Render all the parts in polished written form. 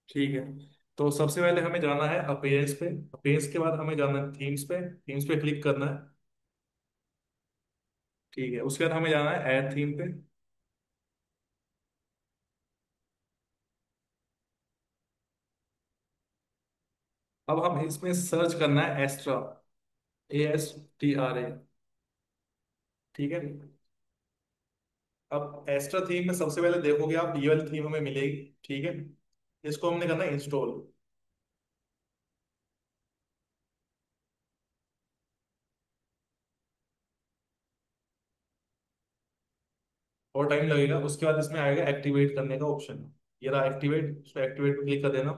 ठीक है। तो सबसे पहले हमें जाना है अपीयरेंस पे। अपीयरेंस के बाद हमें जाना है थीम्स पे। थीम्स पे क्लिक करना है। ठीक है, उसके बाद हमें जाना है ऐड थीम पे। अब हम इसमें सर्च करना है एस्ट्रा। ASTRA। ठीक है। अब एस्ट्रा थीम में सबसे पहले देखोगे आप, ये वाली थीम हमें मिलेगी। ठीक है। इसको हमने करना है इंस्टॉल। और टाइम लगेगा। उसके बाद इसमें आएगा एक्टिवेट करने का ऑप्शन। ये रहा एक्टिवेट, उस पर एक्टिवेट पे क्लिक कर देना।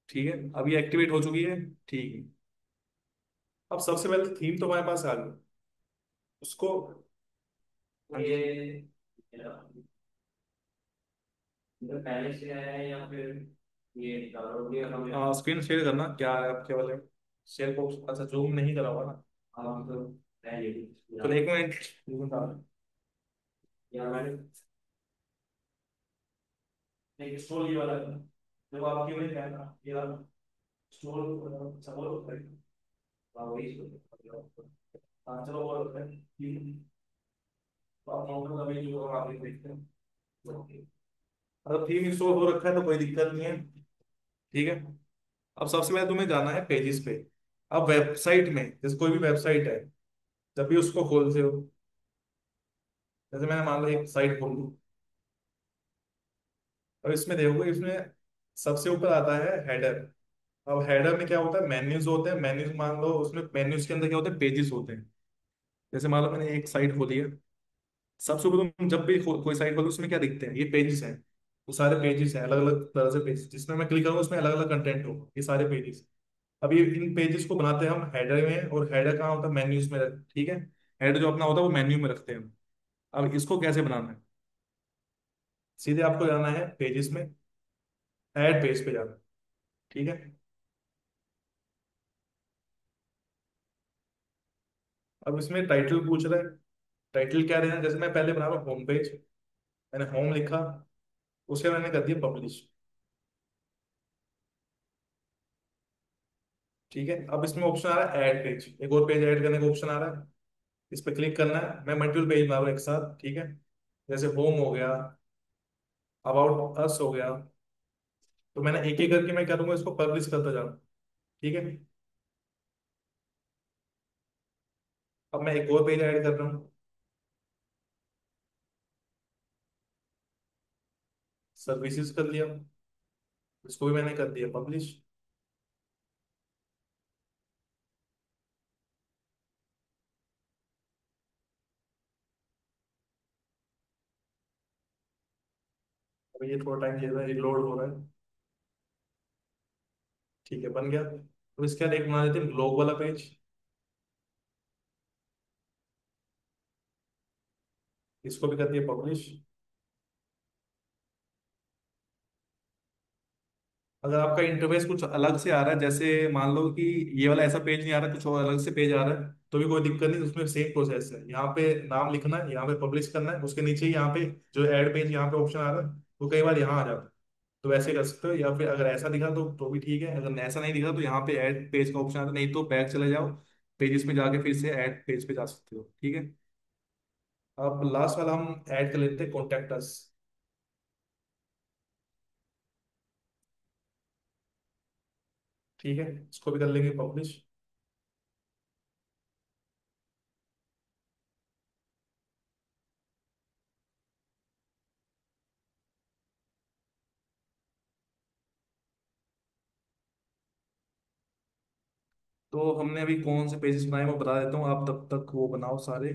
ठीक है, अब ये एक्टिवेट हो चुकी है। ठीक है। अब सबसे पहले थीम तो हमारे पास आ गई। उसको, हाँ जी। पहले से है या फिर ये डाउनलोड भी हम स्क्रीन शेयर करना क्या है आपके वाले। शेयर को अच्छा जूम नहीं करा हुआ ना। हम तो पहले तो एक मिनट। या मैंने एक स्टोर ये वाला है। जब आपकी वही है ना, ये वाला स्टोर सपोर्ट करेगा। हाँ वही हाँ चलो वो रखते हैं। ठीक है। तो आप काउंटर का भी जो आगे देखते हैं। अगर थीम इंस्टॉल हो रखा है तो कोई दिक्कत नहीं है। ठीक है। अब सबसे पहले तुम्हें जाना है पेजेस पे। अब वेबसाइट में, जैसे कोई भी वेबसाइट है, जब भी उसको खोलते हो, जैसे मैंने मान लो एक साइट खोल दी। अब इसमें देखोगे, इसमें सबसे ऊपर आता है हेडर। अब हेडर में क्या होता है, मेन्यूज होते हैं। मेन्यूज मान लो, उसमें मेन्यूज के अंदर क्या होते हैं, पेजेस होते हैं। जैसे मान लो मैंने एक साइट खोली है। सबसे ऊपर तुम जब भी कोई साइट खोलो, उसमें क्या दिखते हैं, ये पेजेस हैं। वो सारे पेजेस हैं, अलग अलग तरह से पेजेस, जिसमें मैं क्लिक करूंगा उसमें अलग अलग कंटेंट हो, ये सारे पेजेस। अब ये इन पेजेस को बनाते हैं हम हेडर में, और हेडर कहाँ होता है, मेन्यूज में। ठीक है। हेडर जो अपना होता है वो मेन्यू में रखते हैं हम। अब इसको कैसे बनाना है, सीधे आपको जाना है पेजेस में, ऐड पेज पे जाना है। ठीक है। अब इसमें टाइटल पूछ रहा है। टाइटल क्या देना है, जैसे मैं पहले बना रहा हूँ होम पेज। मैंने होम लिखा, उसे मैंने कर दिया पब्लिश। ठीक है। अब इसमें ऑप्शन आ रहा है ऐड पेज, एक और पेज ऐड करने का ऑप्शन आ रहा है। इस पर क्लिक करना है। मैं मल्टीपल पेज बना रहा हूँ एक साथ। ठीक है। जैसे होम हो गया, अबाउट अस हो गया। तो मैंने एक एक करके मैं करूंगा, इसको पब्लिश करता जाऊँ। ठीक है। अब मैं एक और पेज ऐड कर रहा हूँ। सर्विसेज कर लिया, इसको भी मैंने कर दिया पब्लिश। अब ये थोड़ा टाइम ले रहा है, ये लोड हो रहा है। ठीक है, बन गया। तो इसके बाद एक बना देते हैं ब्लॉग वाला पेज। इसको भी कर दिया पब्लिश। अगर आपका इंटरफेस कुछ अलग से आ रहा है, जैसे मान लो कि ये वाला ऐसा पेज नहीं आ रहा, कुछ और अलग से पेज आ रहा है, तो भी कोई दिक्कत नहीं। उसमें सेम प्रोसेस है। यहाँ पे नाम लिखना है, यहाँ पे पब्लिश करना है, उसके नीचे ही यहाँ पे जो ऐड पेज यहाँ पे ऑप्शन आ रहा है, वो कई बार यहाँ आ जाता है। तो वैसे कर सकते हो, या फिर अगर ऐसा दिखा तो भी ठीक है। अगर ऐसा नहीं दिखा तो यहाँ पे ऐड पेज का ऑप्शन आता है, नहीं तो बैक चले जाओ, पेजेस में जाके फिर से ऐड पेज पे जा सकते हो। ठीक है। अब लास्ट वाला हम ऐड कर लेते हैं, कॉन्टेक्ट अस। ठीक है, इसको भी कर लेंगे पब्लिश। तो हमने अभी कौन से पेजेस बनाए वो बता देता हूँ, आप तब तक वो बनाओ सारे।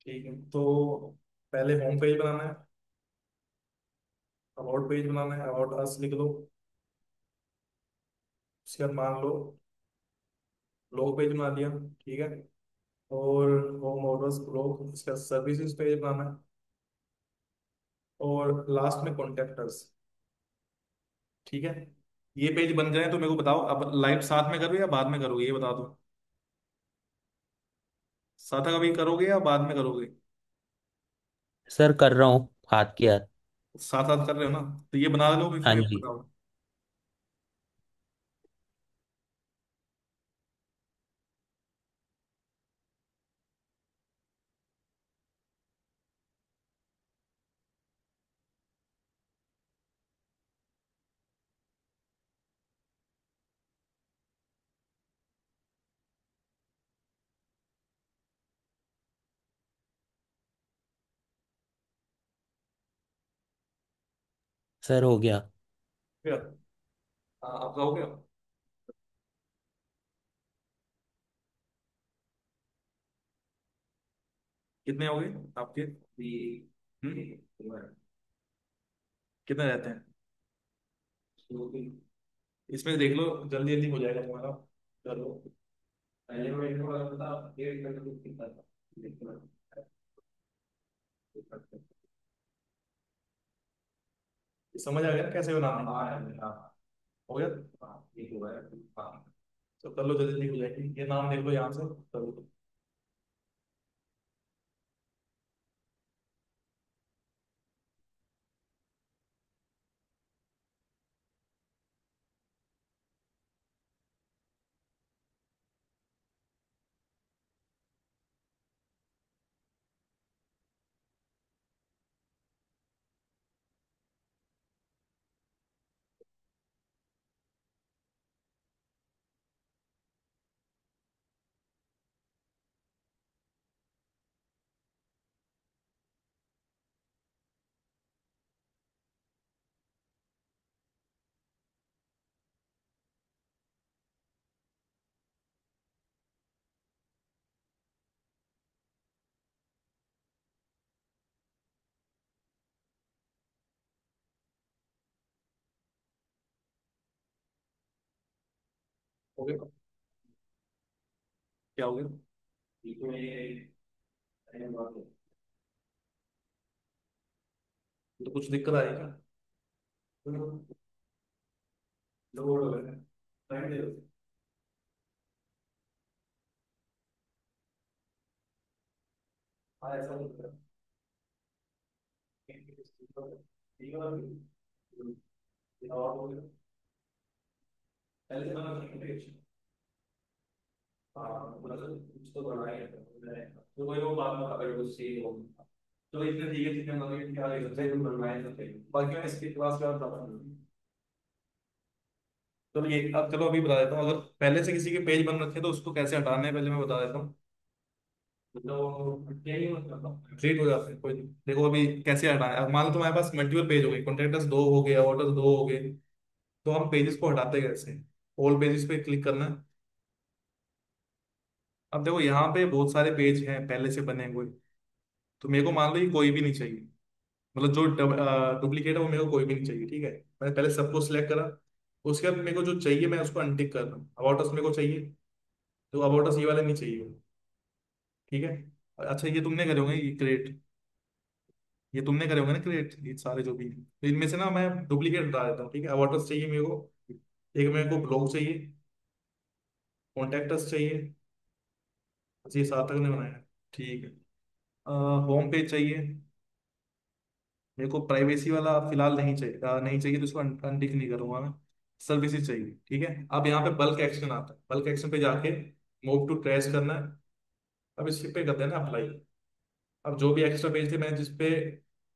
ठीक है। तो पहले होम पेज बनाना है, अबाउट पेज बनाना है, अबाउट अस लिख लो। उसके बाद मान लो ब्लॉग पेज बना दिया। ठीक है। और होम ऑर्डर्स ब्लॉग, इसका सर्विसेज पेज बनाना है, और लास्ट में कॉन्टेक्टर्स। ठीक है। ये पेज बन जाए तो मेरे को बताओ, अब लाइव साथ में करूँ या बाद में करूँ, ये बता दो। साथ अभी करोगे या बाद में करोगे? सर कर रहा हूँ, हाथ की हाथ। साथ साथ कर रहे हो ना? तो ये बना लो हाँ फिर जी। बताओ। सर हो गया। क्या? आपका हो गया? कितने हो गए आपके? कितने रहते हैं? इसमें देख लो, जल्दी जल्दी हो जाएगा तुम्हारा। चलो। पहले मैं इनको वाला बता, 1.5 घंटे कुछ कितना था? समझ आ गया ना कैसे बनाना है? हो गया। ठीक हो गया। हाँ। तो कर लो, जल्दी जल्दी हो जाएगी। ये नाम देख लो यहाँ से, करो। हो गया। क्या हो गया? तो कुछ दिक्कत आई क्या? लोड हो गया। टाइम दे दो। हाँ, ऐसा होता है। ठीक है ना? और हो गया। पहले से बना। हाँ, मतलब कुछ तो बढ़ा ही है। तो वही वो बात में अगर वो सही हो। तो इतने ठीक है, जितने मतलब क्या ले सकते हैं, तुम बनवाए सकते हैं। बाकी मैं इसके क्लास का बता रहा हूँ। चलो ये अब, चलो अभी बता देता हूँ। अगर पहले से किसी के पेज बन रखे हैं तो उसको कैसे हटाना है पहले मैं बता देता हूँ। तो डिलीट हो जाते हैं, कोई नहीं। देखो अभी कैसे हटाना है। अब मान लो तुम्हारे पास मल्टीपल पेज हो गए, कॉन्टेक्टस दो हो गए, ऑर्डर दो हो गए। तो हम पेजेस को हटाते कैसे? ऑल पेजेस पे क्लिक करना है। अब देखो यहाँ पे बहुत सारे पेज हैं पहले से बने हुए। तो मेरे को मान लो ये कोई भी नहीं चाहिए। मतलब जो डुप्लीकेट है वो मेरे को कोई भी नहीं चाहिए, ठीक है। मैंने पहले सबको सिलेक्ट करा। उसके बाद मेरे को जो चाहिए मैं उसको अनटिक कर रहा हूँ। अबाउट अस मेरे को चाहिए। तो अबाउट अस ये वाले नहीं चाहिए। ठीक है। अच्छा, ये तुमने करे होंगे ये क्रिएट। ये तुमने करे होंगे ना क्रिएट, ये सारे जो भी हैं। तो इनमें से ना मैं डुप्लीकेट हटा देता हूँ, ठीक है। अबाउट अस चाहिए मेरे को। एक मेरे को ब्लॉग चाहिए। कॉन्टैक्ट अस चाहिए। अच्छा, ये सात तक ने बनाया है। ठीक है। होम पेज चाहिए। मेरे को प्राइवेसी वाला फिलहाल नहीं चाहिए, नहीं चाहिए तो इसको अनटिक नहीं करूंगा मैं। सर्विसेज चाहिए, ठीक है। अब यहाँ पे बल्क एक्शन आता है। बल्क एक्शन पे जाके मूव टू ट्रेस करना है। अब इस पे कर देना अप्लाई। अब जो भी एक्स्ट्रा पेज थे मैंने जिसपे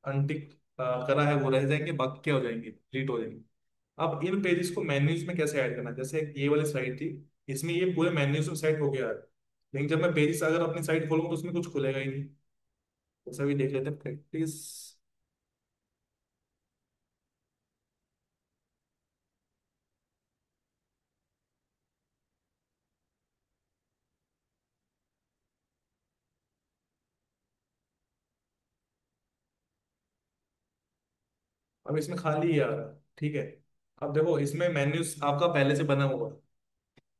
अनटिक करा है वो रह जाएंगे, बाकी क्या हो जाएंगे, डिलीट हो जाएंगे। अब इन पेजेस को मेन्यूज में कैसे ऐड करना है? जैसे ये वाली साइट थी, इसमें ये पूरे मेन्यूज में सेट हो गया है। लेकिन जब मैं पेजेस अगर अपनी साइट खोलूंगा तो उसमें कुछ खुलेगा ही नहीं। जैसा भी देख लेते हैं प्रैक्टिस। अब इसमें खाली है यार। ठीक है। अब देखो इसमें मेन्यूज आपका पहले से बना हुआ है।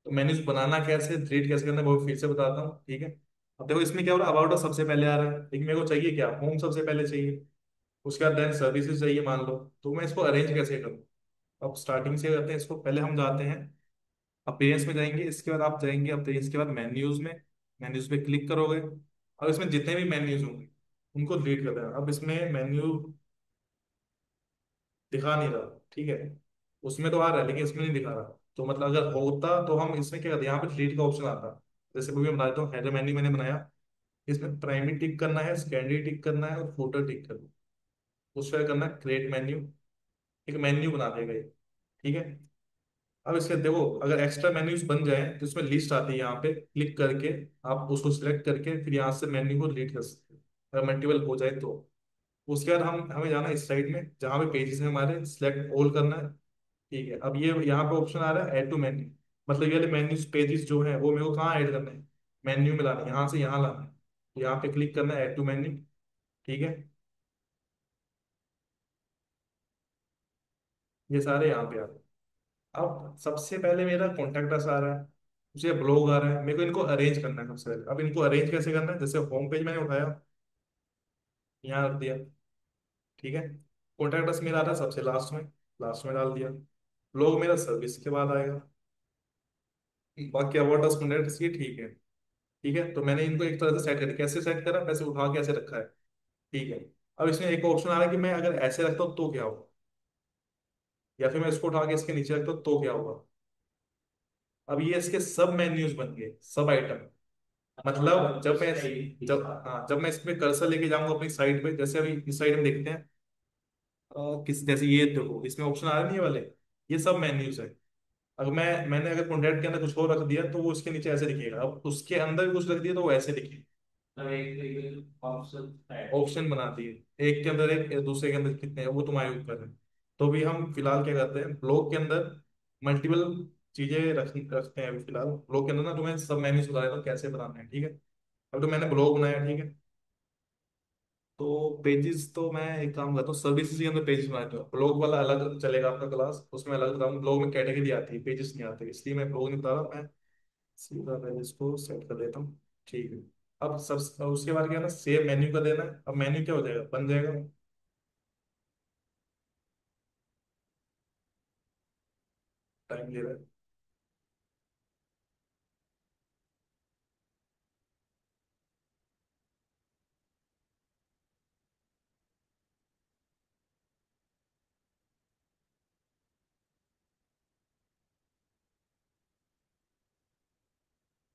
तो मेन्यूज बनाना कैसे, डिलीट कैसे करना है वो फिर से बताता हूँ, ठीक है। अब देखो इसमें क्या हो रहा है, अबाउट सबसे पहले आ रहा है, लेकिन मेरे को चाहिए क्या, होम सबसे पहले चाहिए। उसके बाद देन सर्विसेज चाहिए मान लो। तो मैं इसको अरेंज कैसे करूँ? अब स्टार्टिंग से करते हैं इसको। पहले हम जाते हैं अपीयरेंस में जाएंगे, इसके बाद आप जाएंगे अपीयरेंस के बाद मेन्यूज में। मेन्यूज पे क्लिक करोगे, अब इसमें जितने भी मेन्यूज होंगे उनको डिलीट कर देना। अब इसमें मेन्यू दिखा नहीं रहा, ठीक है, उसमें तो आ रहा है लेकिन इसमें नहीं दिखा रहा। तो मतलब अगर होता तो हम इसमें क्या करते, यहाँ पे डिलीट का ऑप्शन आता। जैसे भी मैं बना देता हूँ, हेडर मेन्यू मैंने बनाया, इसमें प्राइमरी टिक करना है, सेकेंडरी टिक करना है और फुटर टिक करना है। उस पर करना है क्रिएट मेन्यू, एक मेन्यू बना देगा ये, ठीक है। अब इसके देखो, अगर एक्स्ट्रा मेन्यूज बन जाए तो इसमें लिस्ट आती है, यहाँ पे क्लिक करके आप उसको सिलेक्ट करके फिर यहाँ से मेन्यू को डिलीट कर सकते हैं, अगर मल्टीपल हो जाए तो। उसके बाद हम हमें जाना है इस साइड में जहाँ पे पेजेस है हमारे, सिलेक्ट ऑल करना है, ठीक है। अब ये यहाँ पे ऑप्शन आ रहा है ऐड टू मेन्यू, मतलब ये वाले मेन्यूज पेजेस जो है वो मेरे को कहाँ ऐड करना है, मेन्यू में लाना है, यहाँ से यहाँ लाना है। तो यहाँ पे क्लिक करना है ऐड टू मेन्यू, ठीक है। ये सारे यहाँ पे आ रहे हैं। अब सबसे पहले मेरा कॉन्टैक्ट अस आ रहा है, मुझे ब्लॉग आ रहा है, मेरे को इनको अरेंज करना है सबसे पहले। अब इनको अरेंज कैसे करना है, जैसे होम पेज मैंने उठाया, यहाँ रख दिया, ठीक है। कॉन्टैक्ट अस मेरा आ रहा है सबसे लास्ट में डाल दिया। ब्लॉग मेरा सर्विस के बाद आएगा, बाकी अबाउट अस कॉन्टैक्ट ये ठीक है, ठीक है। तो मैंने इनको एक तरह से सेट कर, कैसे सेट करा, वैसे उठा के ऐसे रखा है, ठीक है। अब इसमें एक ऑप्शन आ रहा है कि मैं अगर ऐसे रखता हूँ तो क्या होगा, या फिर मैं इसको उठा के इसके नीचे रखता हूँ तो क्या होगा। अब ये इसके सब मेन्यूज बन गए, सब आइटम। मतलब जब मैं जब हाँ जब मैं इसमें कर्सर लेके जाऊंगा अपनी साइट पे, जैसे अभी इस साइड में देखते हैं, किस जैसे ये देखो इसमें ऑप्शन आ रहे नहीं ये वाले, ये सब मेन्यूज है। अगर मैंने अगर कॉन्टैक्ट के अंदर कुछ और रख दिया तो वो उसके नीचे ऐसे दिखेगा, अब उसके अंदर भी कुछ रख दिया तो वो ऐसे दिखेगा। मतलब एक ऑप्शन है। ऑप्शन बना दिए, एक के अंदर एक, दूसरे के अंदर कितने हैं वो तुम्हारे ऊपर है। तो भी हम फिलहाल क्या करते हैं, ब्लॉग के अंदर मल्टीपल चीजें रखते हैं। अभी फिलहाल ब्लॉग के अंदर ना तुम्हें सब मेन्यूज बता देता हूँ कैसे बनाना है, ठीक है। अब तो मैंने ब्लॉग बनाया, ठीक है। तो पेजेस तो मैं एक काम करता हूँ, सर्विसेज के अंदर पेजेस बनाता हूँ, ब्लॉग वाला अलग चलेगा आपका क्लास, उसमें अलग बताऊँ। ब्लॉग में कैटेगरी आती है, पेजेस नहीं आते, इसलिए मैं ब्लॉग नहीं बता रहा, मैं सीधा पेजेस को सेट कर देता हूँ, ठीक है। अब सब उसके बाद क्या है ना, सेव मेन्यू का देना है। अब मेन्यू क्या हो जाएगा, बन जाएगा, टाइम ले रहा है।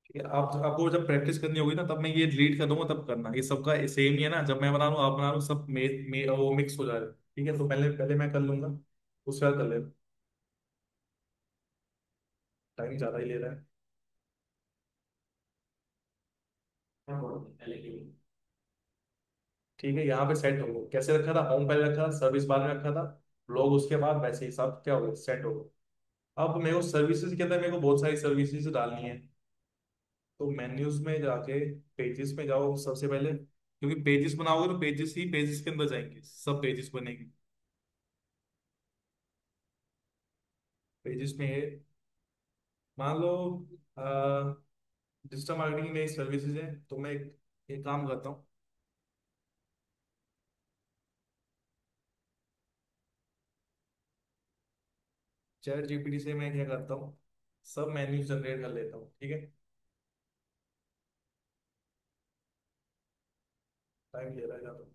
ठीक है, आप आपको जब प्रैक्टिस करनी होगी ना तब मैं ये डिलीट कर दूंगा, तब करना, ये सबका सेम ही है ना, जब मैं बना लूँ आप बना लो, सब वो मिक्स हो जा रहा है, ठीक है। तो पहले पहले मैं कर लूंगा, उसके बाद कर लेना, टाइम ज्यादा ही ले रहा है। क्या बोलते हैं पहले की। ठीक है, यहाँ पे सेट हो गया, कैसे रखा था, होम पहले रखा था, सर्विस बाद में रखा था, लोग उसके बाद, वैसे ही सब क्या हो गया, सेट हो गया। अब मेरे को सर्विसेज के अंदर मेरे को बहुत सारी सर्विसेज डालनी है। तो मेन्यूज में जाके पेजेस में जाओ सबसे पहले, क्योंकि पेजेस बनाओगे तो पेजेस ही पेजेस के अंदर जाएंगे, सब पेजेस बनेंगे। पेजेस में ये मान लो डिजिटल मार्केटिंग में सर्विसेज है, तो मैं एक काम करता हूँ, चैट जीपीटी से मैं क्या करता हूँ, सब मेन्यूज जनरेट कर लेता हूँ, ठीक है। टाइम ले रहा है ज़्यादा।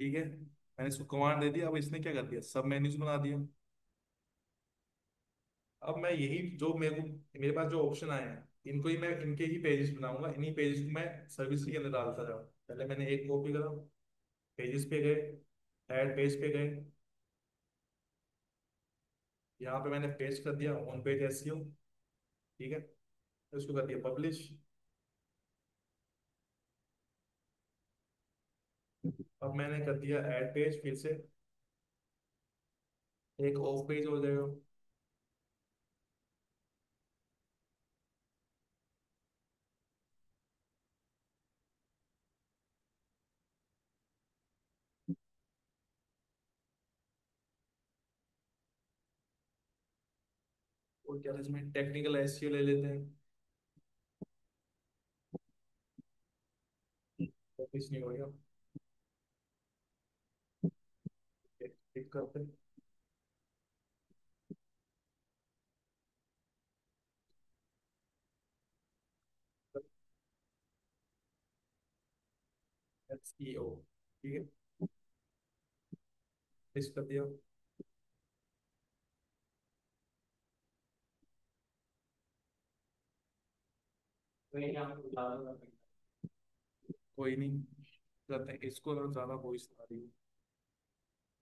ठीक है, मैंने इसको कमांड दे दिया, अब इसने क्या कर दिया, सब मेन्यूज बना दिया। अब मैं यही जो मेरे पास जो ऑप्शन आए हैं, इनको ही मैं इनके ही पेजेस बनाऊंगा, इन्हीं पेजेस को मैं सर्विस के अंदर डालता जाऊँ। पहले मैंने एक कॉपी करा, पेजेस पे गए, ऐड पेज पे गए, यहाँ पे मैंने पेस्ट कर दिया ऑन पेज एसईओ, ठीक है। इसको कर दिया पब्लिश। अब मैंने कर दिया ऐड पेज, फिर से एक ऑफ पेज हो जाएगा, और क्या था इसमें, टेक्निकल एसईओ ले लेते हैं। ऑफिस नहीं हो गया, क्लिक करते हैं। एसईओ, ठीक है, इस कर दिया। वही यहाँ पे उदाहरण कोई नहीं, करते हैं इसको, अगर ज्यादा वॉइस आ रही है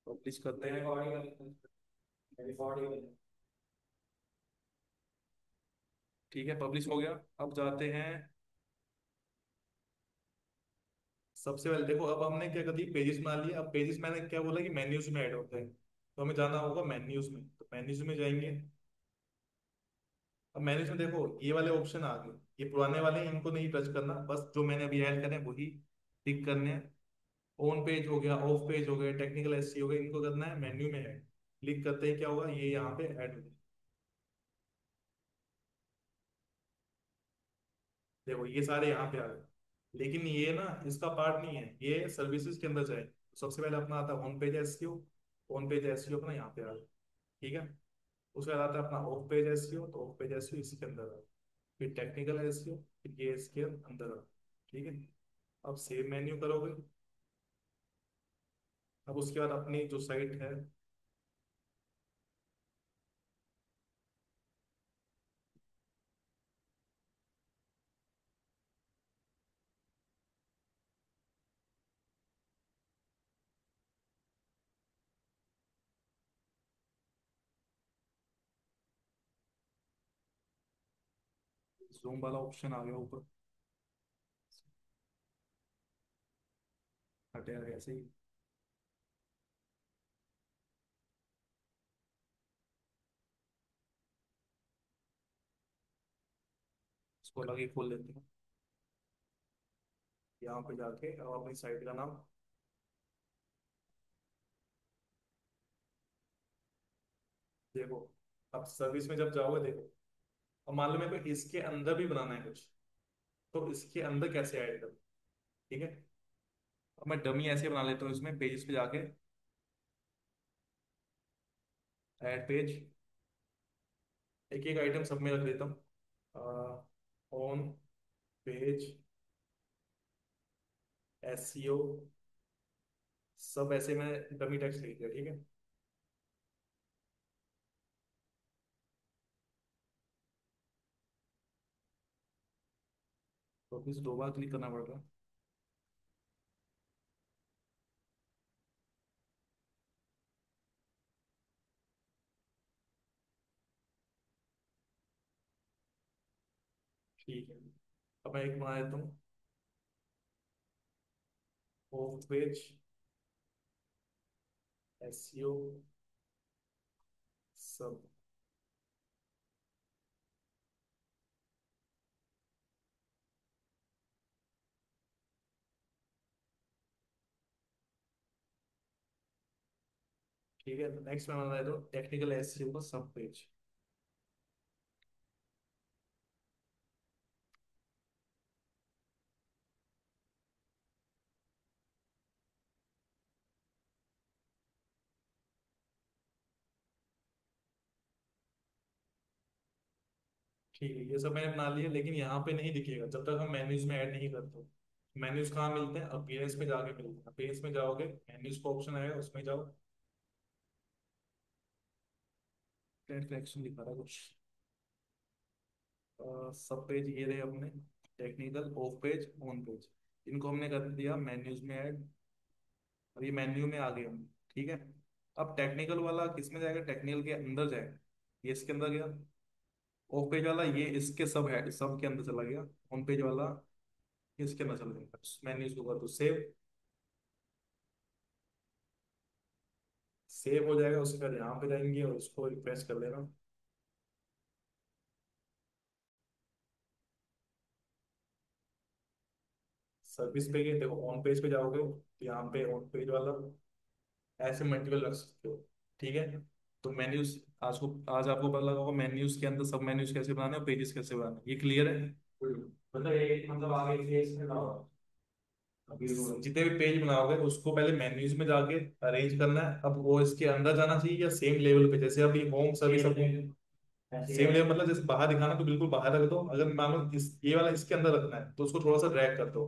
पब्लिश करते हैं। Recording recording. ठीक है, पब्लिश हो गया। अब जाते हैं, सबसे पहले देखो, अब हमने क्या कर दिया, पेजेस बना लिए। अब पेजेस मैंने क्या बोला कि मेन्यूज में ऐड होते हैं, तो हमें जाना होगा मेन्यूज में, तो मेन्यूज में जाएंगे। अब मेन्यूज में देखो ये वाले ऑप्शन आ गए, ये पुराने वाले हैं, इनको नहीं टच करना, बस जो मैंने अभी ऐड करे हैं वही टिक करने हैं। ऑन पेज हो गया, ऑफ पेज हो गया, टेक्निकल एससी हो गया, इनको करना है मेन्यू में ऐड। क्लिक करते ही क्या होगा, ये यहाँ पे ऐड हो जाए। देखो ये सारे यहाँ पे आ गए, लेकिन ये ना इसका पार्ट नहीं है, ये सर्विसेज के अंदर जाए। सबसे पहले अपना आता है on page SEO. On page SEO अपना यहाँ पे आ गया, ठीक है। उसके बाद आता है अपना ऑफ पेज एसईओ, तो ऑफ पेज एसईओ इसके अंदर आ गया। फिर टेक्निकल एसईओ, फिर ये इसके अंदर आ गया, ठीक है। अब सेव मेन्यू करोगे। अब उसके बाद अपनी जो साइट है, जूम वाला ऑप्शन आ गया ऊपर, हटेगा ऐसे ही। इसको लगे खोल लेते हैं, यहाँ पे जाके अब अपनी साइट का नाम देखो। अब सर्विस में जब जाओगे देखो, अब मान लो मेरे को इसके अंदर भी बनाना है कुछ, तो इसके अंदर कैसे ऐड करूँ, ठीक है। अब मैं डमी ऐसे बना लेता हूँ, इसमें पेज पे जाके ऐड पेज, एक एक आइटम सब में रख देता हूँ। ऑन पेज एसईओ, सब ऐसे में डमी टेक्स्ट लिख दिया, ठीक है। तो फिर दो बार क्लिक करना पड़ रहा है। ठीक है, अब मैं एक बना देता हूँ, ऑफ पेज एसईओ सब, ठीक है। नेक्स्ट मैं बना देता हूँ टेक्निकल एसईओ का सब पेज। ठीक है, ये सब मैंने बना लिया, लेकिन यहाँ पे नहीं दिखेगा जब तक हम मेन्यूज में ऐड नहीं करते। मेन्यूज कहाँ मिलते हैं, अपीयरेंस में जाके मिलते हैं। अपीयरेंस में जाओगे, मेन्यूज का ऑप्शन आएगा, उसमें जाओ। ट्रेड कलेक्शन लिखा था कुछ, सब पेज ये रहे अपने, technical, of page, on page, इनको हमने कर दिया मेन्यूज में ऐड। और ये मेन्यू में आ गए हम, ठीक है। अब टेक्निकल वाला किस में जाएगा, टेक्निकल के अंदर जाएगा, ये इसके अंदर गया। ऑफ पेज वाला ये इसके सब है, सब के अंदर चला गया। ऑन पेज वाला इसके अंदर चला गया। मेन्यूज होगा तो सेव, सेव हो जाएगा। उसके बाद यहाँ पे जाएंगे और उसको रिफ्रेश कर लेना। सर्विस पे गए, देखो ऑन पेज पे जाओगे तो यहाँ पे ऑन पेज वाला ऐसे मल्टीपल रख सकते हो, ठीक है। तो मेन्यूज आज आपको पता लगा होगा मेन्यूज के अंदर सब मेन्यूज कैसे बनाने और पेजेस कैसे बनाने, ये क्लियर है। मतलब एक मतलब आगे फेस में ना हो अभी वो। जितने भी पेज बनाओगे उसको पहले मेन्यूज में जाके अरेंज करना है। अब वो इसके अंदर जाना चाहिए या सेम लेवल पे, जैसे अभी होम सर्विस, अब ऐसे ही सेम है। लेवल मतलब जैसे बाहर दिखाना तो बिल्कुल बाहर रख दो। अगर मान लो इस ये वाला इसके अंदर रखना है तो उसको थोड़ा सा ड्रैग कर दो।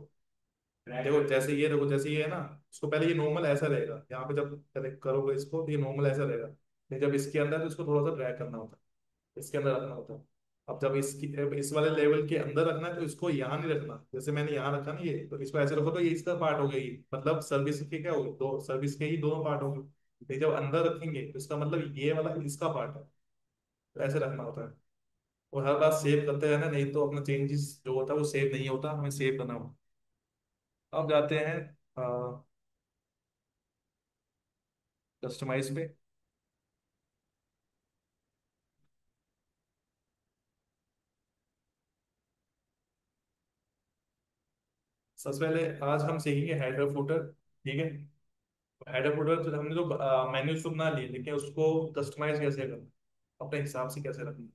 ट्रैक देखो कर। जैसे ये, देखो जैसे ये है ना, उसको पहले ये नॉर्मल ऐसा रहेगा, यहाँ पे जब कनेक्ट करोगे इसको तो ये नॉर्मल ऐसा रहेगा, लेकिन जब इसके अंदर है तो इसको थोड़ा सा ड्रैग करना होता है, इसके अंदर रखना होता है। अब जब इसकी, अब इस वाले लेवल के अंदर रखना है तो इसको यहाँ नहीं रखना, जैसे मैंने यहाँ रखा ना, ये तो इसको ऐसे रखो तो ये इसका पार्ट हो गई, मतलब सर्विस के क्या होगी, दो सर्विस के ही दोनों पार्ट होंगे। लेकिन जब अंदर रखेंगे तो इसका मतलब ये वाला इसका पार्ट है, तो ऐसे रखना होता है। और हर बार सेव करते रहना, नहीं तो अपना चेंजेस जो होता है वो सेव नहीं होता, हमें सेव करना होता। अब जाते हैं कस्टमाइज पे। सबसे पहले आज हम सीखेंगे हेडर फुटर, ठीक है। हेडर फुटर तो हमने जो मेन्यूज तो बना लिए, लेकिन उसको कस्टमाइज कैसे करना, अपने हिसाब से कैसे रखना,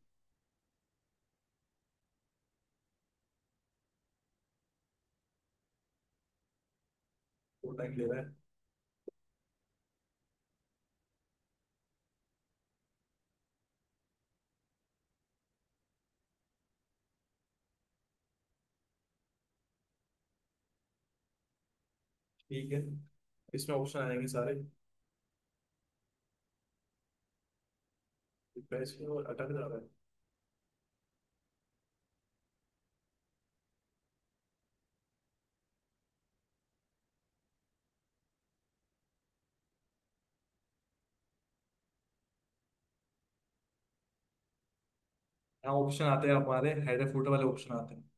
वो टाइम ले रहा है। ठीक है, इसमें ऑप्शन आएंगे सारे, रिफ्रेश और अटक जा रहा है। यहाँ ऑप्शन आते हैं हमारे, हेडर फुटर वाले ऑप्शन आते हैं।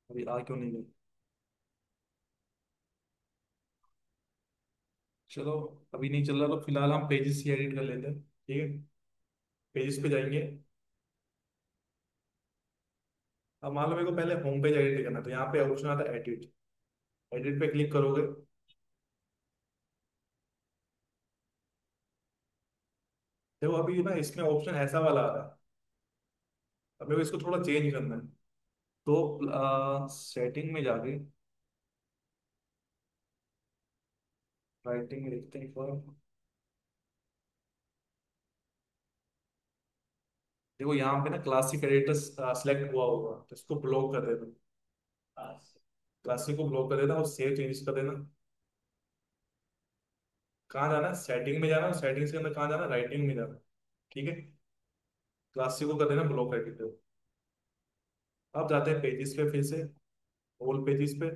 अभी आ क्यों नहीं गए, चलो अभी नहीं चल रहा तो फिलहाल हम पेजेस ही एडिट कर लेते हैं, ठीक है। पेजेस पे जाएंगे। अब मान लो मेरे को पहले होम पेज एडिट करना है, तो यहाँ पे ऑप्शन आता है एडिट, एडिट पे क्लिक करोगे। देखो अभी ना इसमें ऑप्शन ऐसा वाला आ रहा है, अब मेरे को इसको थोड़ा चेंज करना है। तो सेटिंग में जाके राइटिंग लिखते हैं फॉर, देखो यहाँ पे ना क्लासिक एडिटर सिलेक्ट हुआ होगा तो इसको ब्लॉक कर देना, क्लासिक को ब्लॉक कर देना और सेव चेंज कर देना। कहाँ जाना है, सेटिंग में जाना, और सेटिंग्स के अंदर कहाँ जाना, राइटिंग में जाना, ठीक है। क्लासिक को कर देना ब्लॉक एडिटर। अब जाते हैं पेजेस पे फिर से, ऑल पेजेस पे।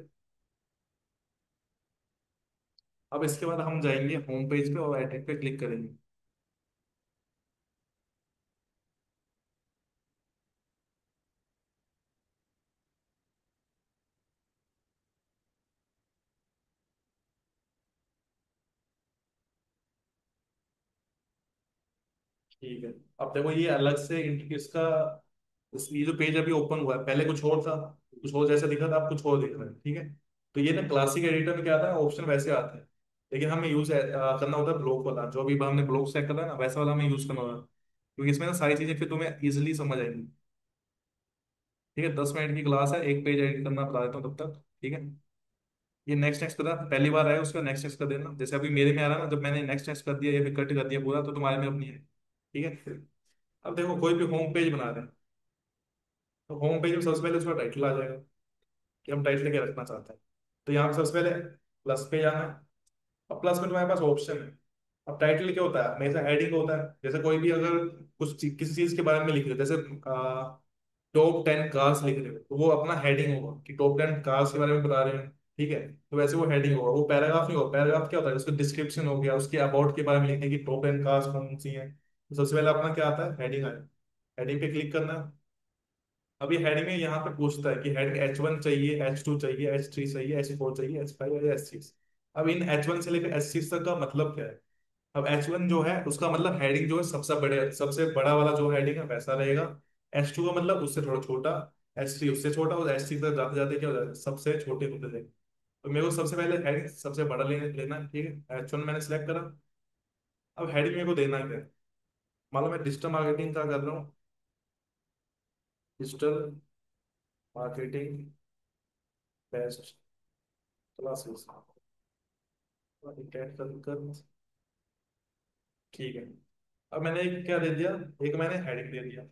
अब इसके बाद हम जाएंगे होम पेज पे और एडिट पे क्लिक करेंगे। ठीक है, अब देखो ये अलग से इसका, ये जो पेज अभी ओपन हुआ है पहले कुछ और था, कुछ और जैसा दिखा था, अब कुछ और दिख रहा है, ठीक है। तो ये ना क्लासिक एडिटर में क्या आता है, ऑप्शन वैसे आते हैं, लेकिन हमें यूज करना होता है ब्लॉक वाला, जो अभी हमने ब्लॉक सेट करा है ना वैसा वाला हमें यूज करना होगा, क्योंकि इसमें ना सारी चीजें फिर तुम्हें इजिली समझ आएंगी। ठीक है, 10 मिनट की क्लास है, एक पेज एडिट करना बता देता हूँ तब तक, ठीक है। ये नेक्स्ट नेक्स्ट करना, पहली बार आया उसका नेक्स्ट नेक्स्ट कर देना, जैसे अभी मेरे में आ रहा है ना, जब मैंने नेक्स्ट नेक्स्ट कर दिया या फिर कट कर दिया पूरा तो तुम्हारे में अपनी है, ठीक है। अब देखो कोई भी होम पेज बना रहे हैं, तो होम पेज में सबसे पहले उसका टाइटल आ जाएगा कि हम टाइटल क्या रखना चाहते हैं। तो यहाँ पे सबसे पहले प्लस पे जाना है। अब प्लस में तुम्हारे पास ऑप्शन है। अब टाइटल क्या होता है, हमेशा हेडिंग होता है, जैसे कोई भी अगर किसी चीज के बारे में लिख रहे हो, जैसे टॉप 10 कार्स लिख रहे हो तो वो अपना हेडिंग होगा कि टॉप 10 कार्स के बारे में बता रहे हैं, ठीक है। तो वैसे वो हेडिंग होगा, वो पैराग्राफ नहीं होगा। पैराग्राफ क्या होता है, उसका डिस्क्रिप्शन हो गया, उसके अबाउट के बारे में लिखने की टॉप 10 कार्स कौन सी हैं। तो सबसे पहले अपना क्या आता है, हेडिंग आया, हेडिंग पे क्लिक करना है। अब ये हेडिंग में यहाँ पे पूछता है कि हेडिंग H1 चाहिए, H2 चाहिए, H3 चाहिए, H4 चाहिए, H5 या H6। अब इन H1 से लेकर H6 तक का मतलब क्या है। अब H1 जो है उसका मतलब हेडिंग जो है सबसे बड़ा वाला जो हेडिंग है वैसा रहेगा। H2 का मतलब उससे थोड़ा छोटा, H3 उससे छोटा, और H6 तक जाते जाते क्या हो जाएगा, सबसे छोटे होते जाएंगे। तो मेरे को सबसे पहले हेडिंग सबसे बड़ा लेना है, ठीक है। H1 मैंने सेलेक्ट करा। अब हेडिंग मेरे को देना क्या है, मान लो मैं डिजिटल मार्केटिंग का कर रहा हूँ, डिजिटल मार्केटिंग बेस्ट क्लासेस, कर, ठीक है। अब मैंने एक क्या दे दिया, एक मैंने हेडिंग दे दिया।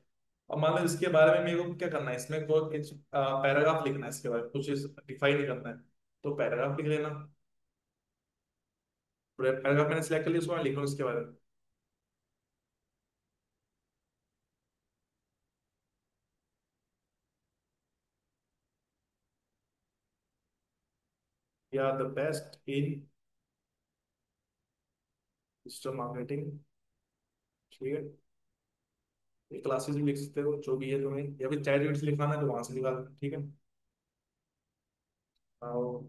अब मान लो इसके बारे में मेरे को क्या करना है, इसमें कोई पैराग्राफ लिखना है, इसके बारे में कुछ डिफाइन नहीं करना है, तो पैराग्राफ लिख लेना। पैराग्राफ मैंने सिलेक्ट कर लिया, उसको मैं लिख रहा हूँ इसके बारे में। या the best in digital marketing, ठीक है। ये क्लासेस भी लिख सकते हो जो भी है तुम्हें, या फिर चैट से लिखवाना है तो वहां से निकाल, ठीक है। आओ,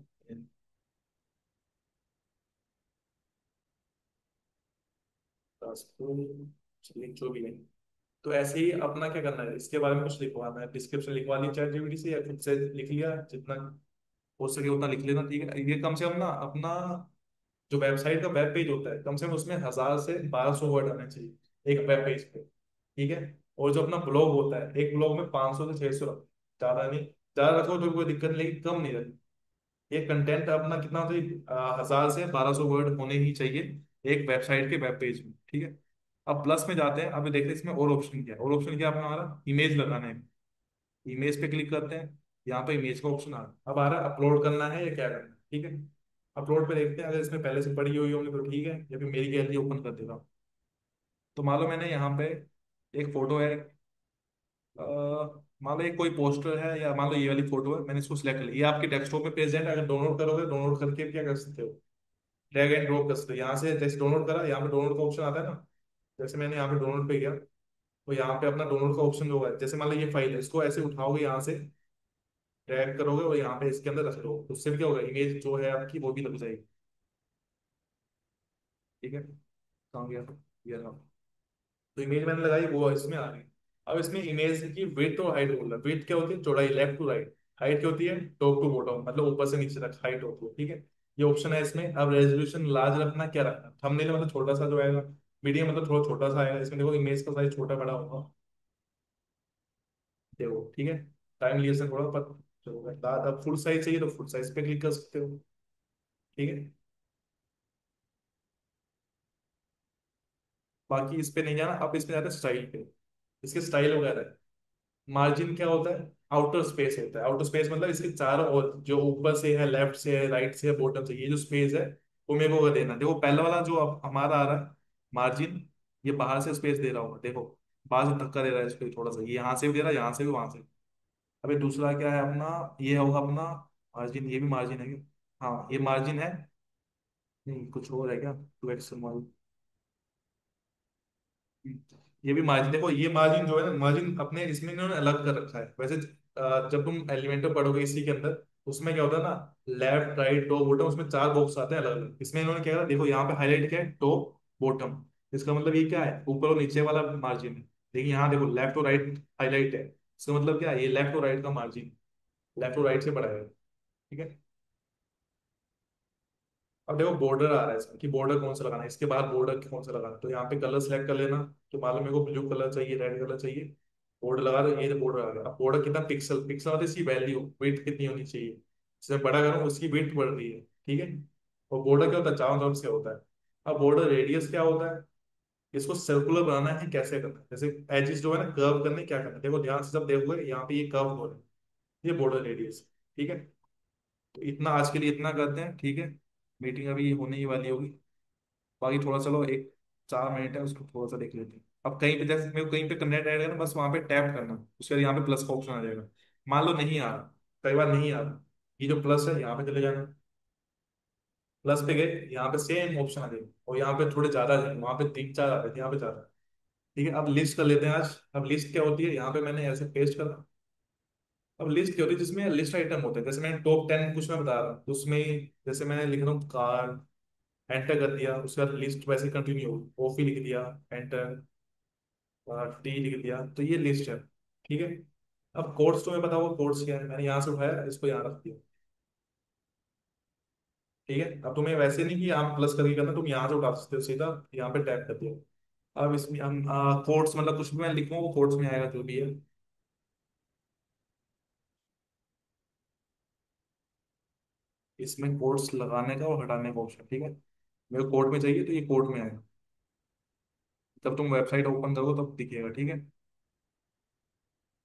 चलिए जो भी है। तो ऐसे ही अपना क्या करना है, इसके बारे में कुछ लिखवाना है, डिस्क्रिप्शन लिखवा ली चैट जीपीटी से, या खुद से लिख लिया, जितना हो सके उतना लिख लेना, ठीक है। ये कम से कम ना अपना जो वेबसाइट का वेब पेज होता है, कम से कम उसमें 1000 से 1200 वर्ड आने चाहिए एक वेब पेज पे, ठीक है। और जो अपना ब्लॉग होता है, एक ब्लॉग में 500 से 600 रखो, ज्यादा नहीं। ज्यादा रखो तो कोई दिक्कत नहीं, लेकिन कम नहीं रखो। ये कंटेंट अपना कितना चाहिए, 1000 से 1200 वर्ड होने ही चाहिए एक वेबसाइट के वेब पेज में, ठीक है। अब प्लस में जाते हैं, अभी देखते हैं इसमें और ऑप्शन क्या है। और ऑप्शन क्या है अपना, हमारा इमेज लगाना है। इमेज पे क्लिक करते हैं, यहाँ पे इमेज का ऑप्शन आ रहा है। अब आ रहा है अपलोड करना है या क्या करना है, ठीक है। अपलोड पे देखते हैं, अगर इसमें पहले से पड़ी हुई होंगी तो ठीक है, या फिर मेरी गैलरी ओपन कर देता हूँ। तो मान लो मैंने यहाँ पे एक फोटो है, अ, मान लो ये कोई पोस्टर है, या मान लो ये वाली फोटो है, मैंने इसको सिलेक्ट कर लिया। ये आपके डेस्कटॉप में प्रेजेंट है, अगर डाउनलोड करोगे, डाउनलोड करके क्या कर सकते हो, ड्रैग एंड ड्रॉप कर सकते हो यहाँ से। जैसे डाउनलोड करा, यहाँ पे डाउनलोड का ऑप्शन आता है ना, जैसे मैंने यहाँ पे डाउनलोड पे गया, तो यहाँ पे अपना डाउनलोड का ऑप्शन जो है, जैसे मान लो ये फाइल है, इसको ऐसे उठाओगे यहाँ से, ड्रैग करोगे और यहाँ पे इसके अंदर रख दो, तो उससे भी क्या होगा, इमेज जो है आपकी वो भी लग जाएगी, ठीक है। कहाँ गया, ये रहा। तो इमेज मैंने लगाई, वो इसमें आ गई। अब इसमें इमेज की विड्थ और हाइट बोल रहा है। विड्थ क्या होती है, चौड़ाई लेफ्ट टू राइट। हाइट क्या होती है, टॉप टू बॉटम, मतलब ऊपर से नीचे तक हाइट होती है, ठीक है। ये ऑप्शन है इसमें। अब रेजोल्यूशन लार्ज रखना, क्या रखना, थंबनेल मतलब छोटा सा जो आएगा, मीडियम मतलब थोड़ा छोटा सा आएगा। इसमें देखो इमेज का साइज छोटा बड़ा होगा, देखो, ठीक है। टाइम लिया से थोड़ा पर चलो, अब फुल साइज चाहिए तो फुल साइज पे क्लिक कर सकते हो, ठीक है। बाकी इस पे नहीं जाना, अब इस पे जाते हैं स्टाइल पे। इसके स्टाइल वगैरह, मार्जिन क्या होता है, आउटर स्पेस होता है। आउटर स्पेस मतलब इसके चारों ओर, जो ऊपर से है, लेफ्ट से है, राइट से है, बॉटम से, ये जो स्पेस है वो मेरे को देना। देखो पहला वाला जो अब हमारा आ रहा है मार्जिन, ये बाहर से स्पेस दे रहा होगा, देखो बाहर से धक्का दे रहा है स्पेस थोड़ा सा, ये यहाँ से भी दे रहा है, यहाँ से भी, वहां से। अभी दूसरा क्या है अपना, ये होगा अपना मार्जिन, ये भी मार्जिन है क्या, हाँ ये मार्जिन है। नहीं कुछ और है क्या, 2x, ये भी मार्जिन। देखो ये मार्जिन जो है ना, मार्जिन अपने इसमें इन्होंने अलग कर रखा है वैसे। जब तुम एलिमेंटर पढ़ोगे इसी के अंदर, उसमें क्या होता है ना, लेफ्ट राइट टॉप बॉटम, उसमें 4 बॉक्स आते हैं अलग अलग। इसमें इन्होंने क्या करा, देखो यहाँ पे हाईलाइट क्या है, टॉप बॉटम। इसका मतलब ये क्या है, ऊपर और नीचे वाला मार्जिन है। लेकिन यहाँ देखो लेफ्ट और राइट हाईलाइट है, इसका मतलब क्या है, ये लेफ्ट और राइट का मार्जिन, लेफ्ट और राइट से बढ़ाया है, ठीक है। अब देखो बॉर्डर आ रहा है इसमें, कि बॉर्डर कौन सा लगाना है, इसके बाद बॉर्डर कौन सा लगाना है, तो यहाँ पे कलर सेलेक्ट कर लेना। तो मान लो मेरे को ब्लू कलर चाहिए, रेड कलर चाहिए, बॉर्डर लगा दो, ये बॉर्डर आ गया। अब बॉर्डर कितना पिक्सल, पिक्सल मतलब इसकी वैल्यू, वेट कितनी होनी चाहिए, जिसे बड़ा करूँ उसकी वेट बढ़ रही है, ठीक है। और बॉर्डर क्या होता है, चारों तरफ से होता है। अब बॉर्डर रेडियस क्या होता है, इसको सर्कुलर बनाना है, कैसे करना है, जैसे एजेस जो है ना कर्व करने, क्या करना है, देखो ध्यान से जब देखोगे यहाँ पे ये कर्व हो रहा है, ये बॉर्डर रेडियस, ठीक है। तो इतना आज के लिए इतना करते हैं, ठीक है। मीटिंग अभी होने ही वाली होगी। बाकी थोड़ा चलो एक 4 मिनट है, उसको थोड़ा सा देख लेते हैं। अब कहीं पे जैसे मेरे को कहीं पे कंटेंट ऐड करना, बस वहां पे टैप करना, उसके बाद यहाँ पे प्लस का ऑप्शन आ जाएगा। मान लो नहीं आ रहा, कई बार नहीं आ रहा, ये जो प्लस है यहाँ पे चले जाना। प्लस पे गए, यहाँ पे सेम ऑप्शन आ जाएगा, और यहाँ पे थोड़े ज्यादा है, वहां पे 3 4 आ रहे थे, यहाँ पे ज्यादा है, ठीक है। अब लिस्ट कर लेते हैं आज। अब लिस्ट क्या होती है, यहाँ पे मैंने ऐसे पेस्ट करा। अब लिस्ट क्या होती है, जिसमें लिस्ट आइटम होते हैं, जैसे मैंने टॉप 10 कुछ मैं बता रहा हूँ, तो उसमें जैसे मैंने लिख रहा हूँ कार, एंटर कर दिया, उसके बाद लिस्ट वैसे कंटिन्यू होगी, कॉफी लिख दिया, एंटर, टी लिख दिया, तो ये लिस्ट है, ठीक है। अब कोड्स तुम्हें बताओ, कोड्स क्या है, मैंने यहाँ से उठाया, इसको यहाँ रख दिया, ठीक है। अब तुम्हें वैसे नहीं कि यहाँ प्लस करके करना, तुम यहाँ से उठा सकते हो, सीधा यहाँ पे टैप कर दिया, अब इसमें हम कोड्स, मतलब कुछ भी मैं लिखूँ वो कोड्स में आएगा जो भी है। इसमें कोड्स लगाने का और हटाने का ऑप्शन, ठीक है। मेरे कोड में चाहिए तो ये कोड में आएगा। जब तुम वेबसाइट ओपन करो तब दिखेगा, ठीक है।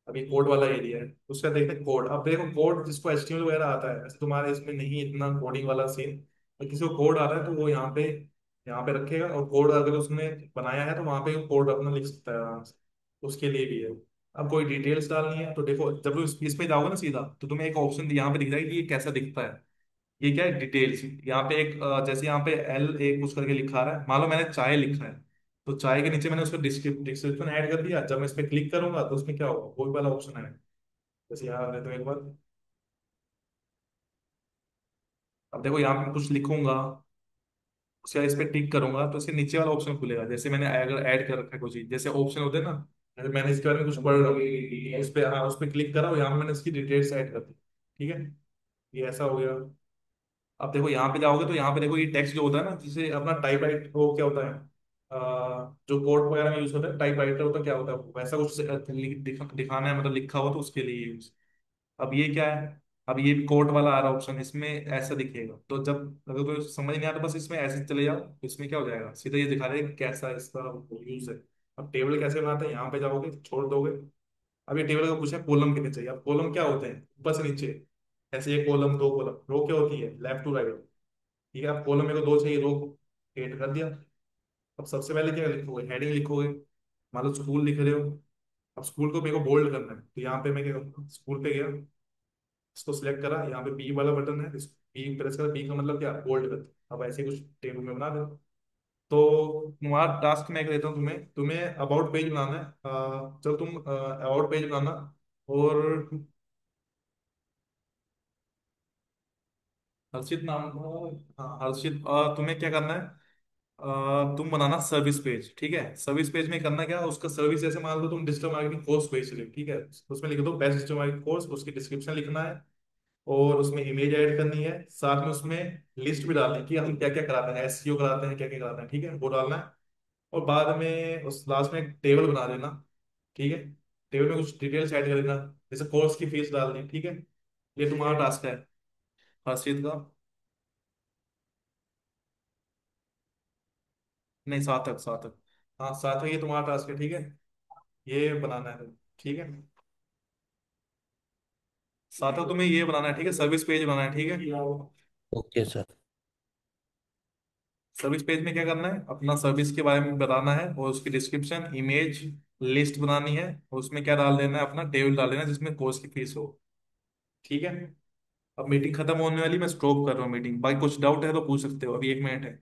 अभी कोड वाला एरिया है, उसका देखते हैं कोड। अब देखो कोड जिसको एचटीएमएल वगैरह आता है, ऐसे तुम्हारे इसमें नहीं इतना कोडिंग वाला सीन। तो किसी को कोड आता है तो वो यहाँ पे रखेगा, और कोड अगर उसने बनाया है तो वहां पे कोड अपना लिख सकता है आराम से। उसके लिए भी है। अब कोई डिटेल्स डालनी है तो देखो, जब तुम इस पे जाओगे ना सीधा, तो तुम्हें एक ऑप्शन यहाँ पे दिख जाएगा कि ये कैसा दिखता है। ये क्या है, डिटेल्स। यहाँ पे एक जैसे यहाँ पे एल एक कुछ करके लिखा रहा है, मान लो मैंने चाय लिखा है, तो चाय के नीचे मैंने उसका डिस्क्रिप्शन ऐड कर दिया। जब मैं इस पे क्लिक करूंगा तो उसमें क्या होगा, वही वाला ऑप्शन है। जैसे यहाँ रहते एक बार, अब देखो यहाँ पे मैं कुछ लिखूंगा, उसके बाद इस पे टिक करूंगा तो इसके नीचे वाला ऑप्शन खुलेगा। जैसे मैंने अगर ऐड कर रखा है कोई चीज, जैसे ऑप्शन होते हैं ना, जैसे मैंने इसके बारे में कुछ पढ़ रहा हूँ, उस पे, हाँ, उस पे क्लिक करा और यहाँ पे मैंने इसकी डिटेल्स ऐड कर दी, ठीक है। ये ऐसा हो गया। अब देखो यहाँ पे जाओगे तो यहाँ पे देखो ये टेक्स्ट जो होता है ना, जिसे अपना टाइप राइट, वो क्या होता है, जो कोड वगैरह में यूज होता है, टाइप राइटर होता है, क्या होता है वैसा कुछ दिखाना है, मतलब लिखा हो तो उसके लिए यूज। अब ये क्या है, अब ये कोड वाला आ रहा ऑप्शन, इसमें ऐसा दिखेगा। तो जब अगर कोई समझ नहीं आता, बस इसमें ऐसे चले जाओ तो इसमें क्या हो जाएगा, सीधा ये दिखा देगा कि कैसा इसका यूज है। अब टेबल कैसे बनाते हैं, यहाँ पे जाओगे छोड़ दोगे। अब ये टेबल का पूछा कॉलम कितने चाहिए। अब कॉलम क्या होते हैं, ऊपर से नीचे, ऐसे एक कॉलम दो कॉलम। रो क्या होती है, लेफ्ट टू राइट, ठीक है। अब कॉलम मेरे को दो चाहिए, रो एड कर दिया। अब सबसे पहले क्या लिखोगे, हेडिंग लिखोगे। मान लो स्कूल लिख रहे हो, अब स्कूल को मेरे को बोल्ड करना है, तो यहाँ पे मैं क्या करूँगा, स्कूल पे गया, इसको सिलेक्ट करा, यहाँ पे बी वाला बटन है, इस बी प्रेस करा, बी का मतलब क्या, बोल्ड कर। अब ऐसे कुछ टेबल में बना दो। तो तुम्हारा टास्क मैं देता हूँ तुम्हें तुम्हें अबाउट पेज बनाना है। चलो तुम अबाउट पेज बनाना। और हर्षित नाम हाँ हर्षित, तुम्हें क्या करना है, तुम बनाना सर्विस पेज, ठीक है। सर्विस पेज में करना क्या, उसका सर्विस, जैसे मान लो तुम डिजिटल मार्केटिंग कोर्स बेच रहे हो, ठीक है। उसमें लिख दो बेस्ट डिजिटल मार्केटिंग कोर्स, उसकी डिस्क्रिप्शन लिखना है, और उसमें इमेज ऐड करनी है, साथ में उसमें लिस्ट भी डालनी है कि हम क्या क्या कराते हैं, एसईओ कराते हैं, क्या क्या कराते हैं, ठीक है, वो डालना है। और बाद में उस लास्ट में एक टेबल बना देना, ठीक है। टेबल में कुछ डिटेल्स ऐड कर देना, जैसे कोर्स की फीस डालनी है, ठीक है। ये तुम्हारा टास्क है हर्षित का। नहीं, सार्थक, सार्थक। हाँ सार्थक, ये तुम्हारा टास्क है, ठीक है। ये बनाना है, ठीक है। सार्थक तुम्हें ये बनाना है, ठीक है, सर्विस पेज बनाना है, ठीक है। Okay sir. सर्विस पेज में क्या करना है, अपना सर्विस के बारे में बताना है, और उसकी डिस्क्रिप्शन, इमेज, लिस्ट बनानी है, और उसमें क्या डाल देना है, अपना टेबल डाल देना है जिसमें कोर्स की फीस हो, ठीक है। अब मीटिंग खत्म होने वाली, मैं स्टॉप कर रहा हूँ मीटिंग। बाकी कुछ डाउट है तो पूछ सकते हो, अभी 1 मिनट है।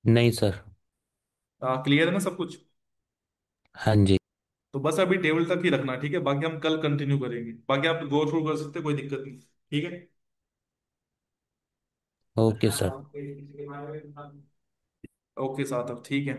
नहीं सर। क्लियर है ना सब कुछ। हाँ जी। तो बस अभी टेबल तक ही रखना, ठीक है, बाकी हम कल कंटिन्यू करेंगे। बाकी आप गो थ्रू कर सकते हो, कोई दिक्कत नहीं, ठीक है। Okay sir. ओके साहब, ठीक है।